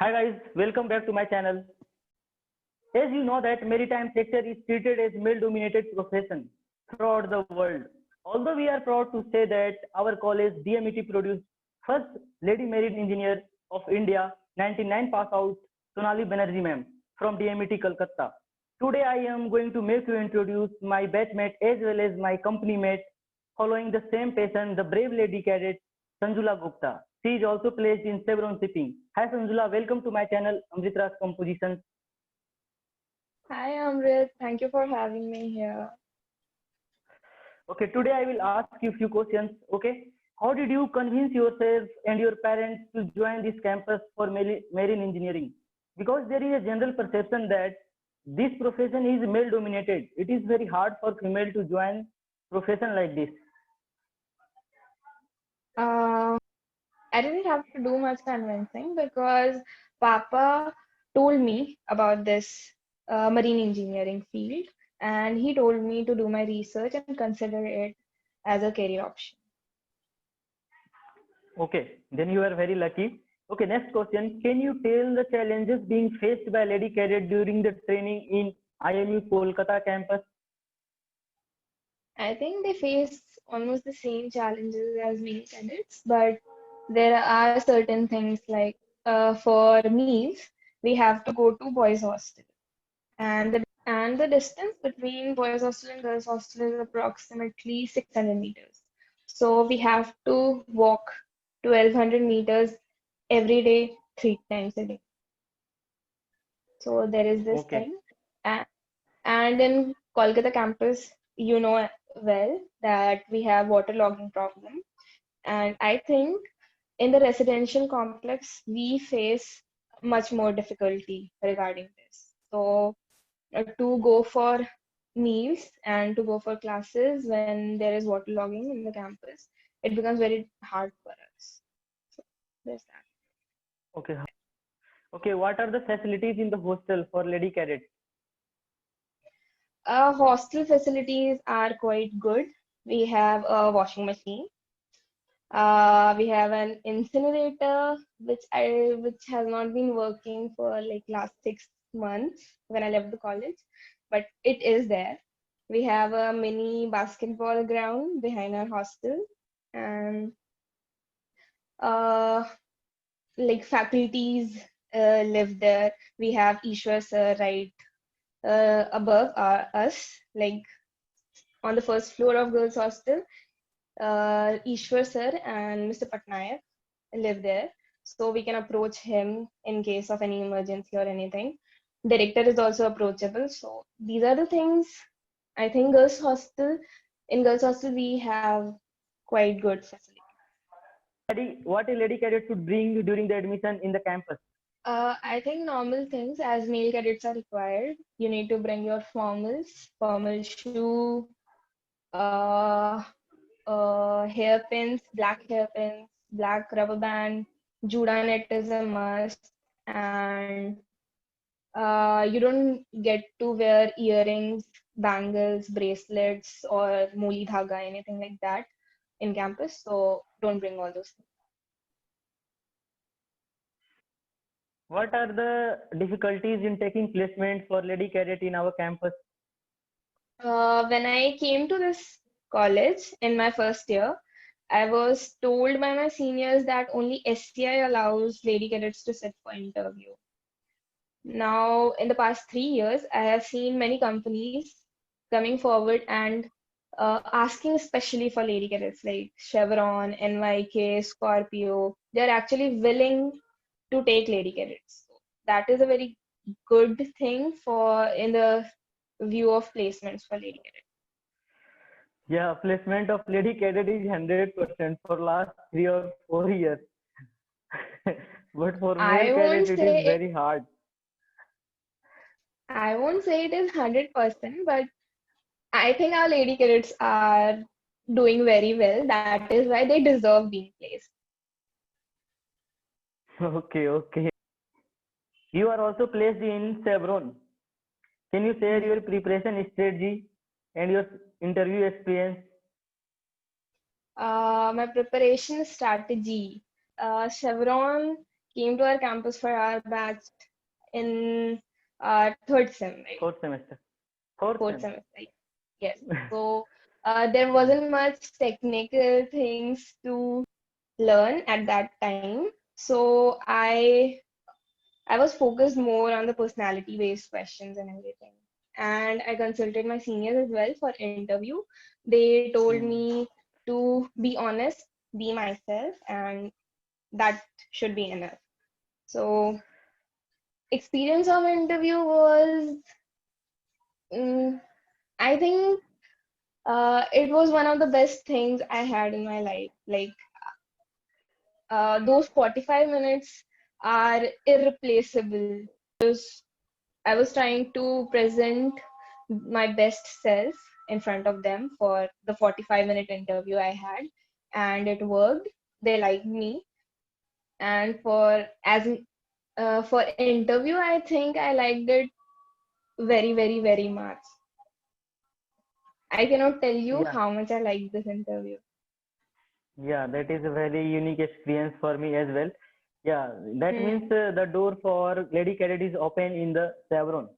Hi guys, welcome back to my channel. As you know that maritime sector is treated as male-dominated profession throughout the world. Although we are proud to say that our college DMET produced first lady marine engineer of India, 99 pass out, Sonali Banerjee ma'am from DMET Kolkata. Today I am going to make you introduce my batchmate as well as my company mate following the same passion, the brave lady cadet Sanjula Gupta. She is also placed in Chevron Shipping. Hi Sanjula, welcome to my channel Amritra's Compositions. Hi Amrit, thank you for having me here. Okay, today I will ask you a few questions. Okay, how did you convince yourself and your parents to join this campus for marine engineering? Because there is a general perception that this profession is male dominated. It is very hard for female to join profession like this. Uh, I didn't have to do much convincing because Papa told me about this marine engineering field and he told me to do my research and consider it as a career option. Okay, then you are very lucky. Okay, next question. Can you tell the challenges being faced by lady cadet during the training in IMU Kolkata campus? I think they face almost the same challenges as male candidates, but there are certain things like for meals, we have to go to boys' hostel. And the distance between boys hostel and girls hostel is approximately 600 meters. So we have to walk 1200 meters every day, 3 times a day. So there is this Okay. thing. A- And in Kolkata campus, you know well that we have waterlogging problem. And I think in the residential complex, we face much more difficulty regarding this. So to go for meals and to go for classes when there is waterlogging in the campus, it becomes very hard for us. So there's that. Okay. Okay. What are the facilities in the hostel for lady cadets? Hostel facilities are quite good. We have a washing machine. We have an incinerator which has not been working for like last 6 months when I left the college, but it is there. We have a mini basketball ground behind our hostel, and uh, like faculties live there. We have Ishwar sir right above us, like on the first floor of girls' hostel. Ishwar sir and Mr. Patnaik live there, so we can approach him in case of any emergency or anything. Director is also approachable. So these are the things. I think girls hostel we have quite good facilities. What a lady cadet should bring during the admission in the campus? I think normal things as male cadets are required. You need to bring your formal shoe, uh, hairpins, black rubber band, Juda net is a must, and you don't get to wear earrings, bangles, bracelets, or moli dhaga, anything like that in campus. So don't bring all those things. What are the difficulties in taking placement for lady cadet in our campus? When I came to this college in my first year, I was told by my seniors that only SCI allows lady cadets to sit for interview. Now, in the past 3 years, I have seen many companies coming forward and asking especially for lady cadets like Chevron, NYK, Scorpio. They're actually willing to take lady cadets. So that is a very good thing for in the view of placements for lady cadets. Yeah, placement of lady cadet is 100% for last 3 or 4 years. But for male I cadet, won't it is say it, very hard. I won't say it is 100%, but I think our lady cadets are doing very well. That is why they deserve being placed. Okay, okay. You are also placed in Chevron. Can you share your preparation strategy and your interview experience? My preparation strategy. Chevron came to our campus for our batch in our third sem, right? Fourth semester. Fourth Fourth sem. semester. Yes. So there wasn't much technical things to learn at that time. So I was focused more on the personality based questions and everything. And I consulted my seniors as well for interview. They told Hmm. me to be honest, be myself, and that should be enough. So experience of interview was, I think it was one of the best things I had in my life. Like those 45 minutes are irreplaceable. I was trying to present my best self in front of them for the 45-minute interview I had, and it worked. They liked me, and for interview, I think I liked it very, very, very much. I cannot tell you Yeah. how much I liked this interview. Yeah, that is a very unique experience for me as well. Yeah, that means Hmm. the door for lady cadet is open in the Chevron.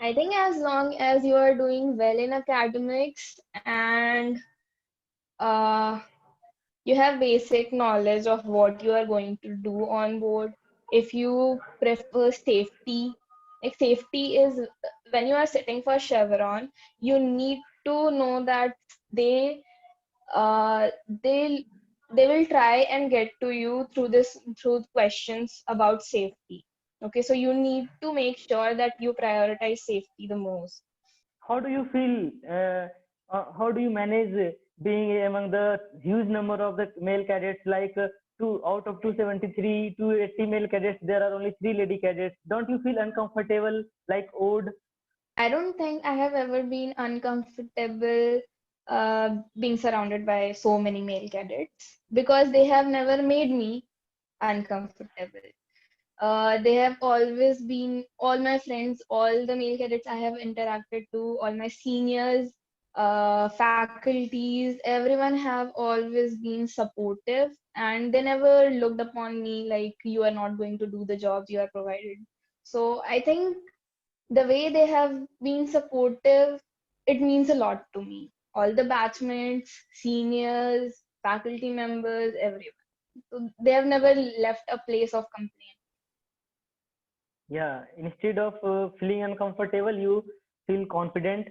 I think as long as you are doing well in academics and uh, you have basic knowledge of what you are going to do on board, if you prefer safety, like safety is when you are sitting for Chevron, you need to know that they uh, they they will try and get to you through questions about safety. Okay, so you need to make sure that you prioritize safety the most. How do you feel? How do you manage being among the huge number of the male cadets? Like two out of 273, 280 male cadets, there are only three lady cadets. Don't you feel uncomfortable, like odd? I don't think I have ever been uncomfortable being surrounded by so many male cadets because they have never made me uncomfortable. They have always been all my friends, all the male cadets I have interacted to, all my seniors, faculties, everyone have always been supportive and they never looked upon me like you are not going to do the jobs you are provided. So I think the way they have been supportive, it means a lot to me. All the batchmates, seniors, faculty members, everyone. So they have never left a place of complaint. Yeah, instead of feeling uncomfortable, you feel confident.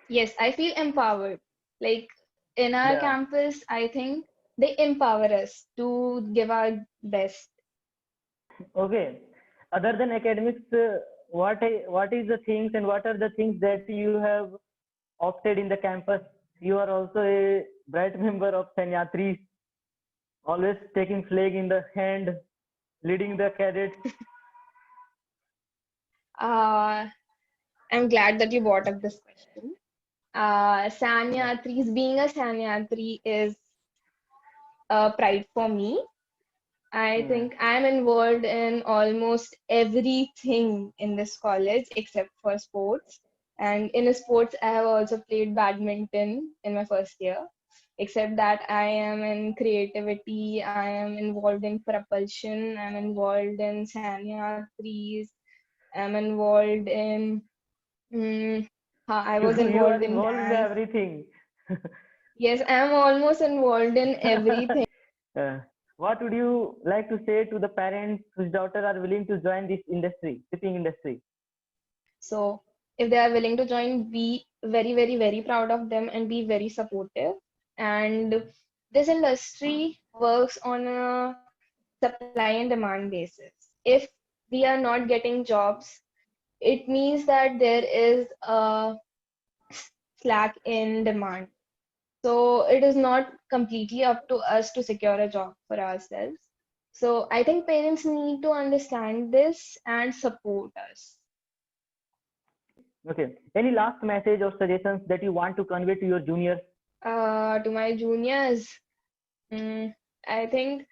Yes, I feel empowered. Like in our Yeah. campus, I think they empower us to give our best. Okay. Other than academics, what is the things and what are the things that you have opted in the campus? You are also a bright member of Sanyatris, always taking flag in the hand, leading the cadets. Uh, I'm glad that you brought up this question. Yeah. Sanyatris, being a Sanyatri is a pride for me. I Hmm. think I'm involved in almost everything in this college except for sports. And in sports, I have also played badminton in my first year. Except that I am in creativity, I am involved in propulsion, I'm involved in Sanya trees, I'm involved in, I was You are involved in involved in dance. everything. Yes, I'm almost involved in everything. Uh, what would you like to say to the parents whose daughter are willing to join this industry, shipping industry? So if they are willing to join, be very, very, very proud of them and be very supportive. And this industry works on a supply and demand basis. If we are not getting jobs, it means that there is a slack in demand. So it is not completely up to us to secure a job for ourselves. So I think parents need to understand this and support us. Okay. Any last message or suggestions that you want to convey to your juniors? To my juniors, mm, I think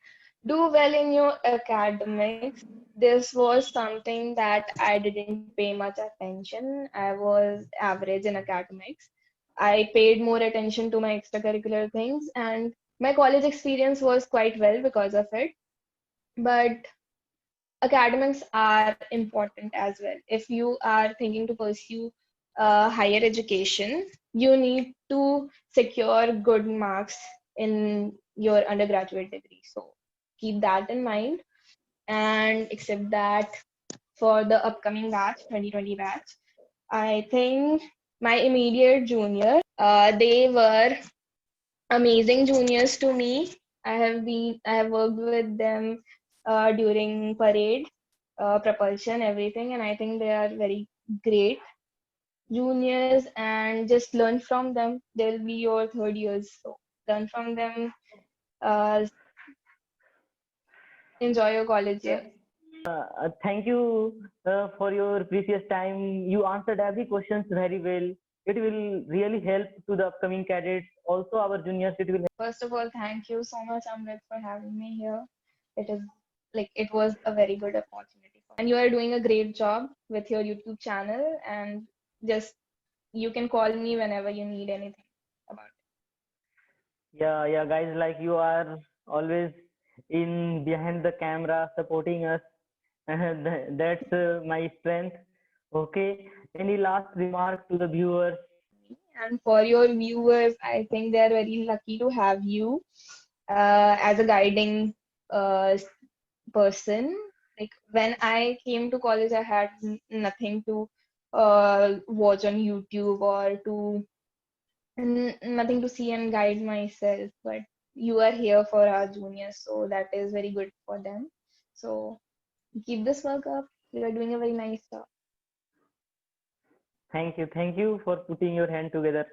do well in your academics. This was something that I didn't pay much attention. I was average in academics. I paid more attention to my extracurricular things, and my college experience was quite well because of it. But academics are important as well. If you are thinking to pursue higher education, you need to secure good marks in your undergraduate degree. So keep that in mind. And except that, for the upcoming batch, 2020 batch, I think my immediate junior, they were amazing juniors to me. I have worked with them during parade, propulsion, everything, and I think they are very great juniors. And just learn from them. They'll be your third years, so learn from them. Uh, enjoy your college Yeah. year. Thank you for your precious time. You answered every questions very well. It will really help to the upcoming cadets. Also, our juniors, it will. First of all, thank you so much, Amrit, for having me here. It is like it was a very good opportunity for me. And you are doing a great job with your YouTube channel. And just you can call me whenever you need anything about it. Yeah, yeah, guys, like you are always in behind the camera supporting us. That's my strength. Okay. Any last remark to the viewers? And for your viewers, I think they are very lucky to have you as a guiding uh, person. Like when I came to college, I had nothing to watch on YouTube or to nothing to see and guide myself. But you are here for our juniors, so that is very good for them. So keep this work up. You are doing a very nice job. Thank you. Thank you for putting your hand together.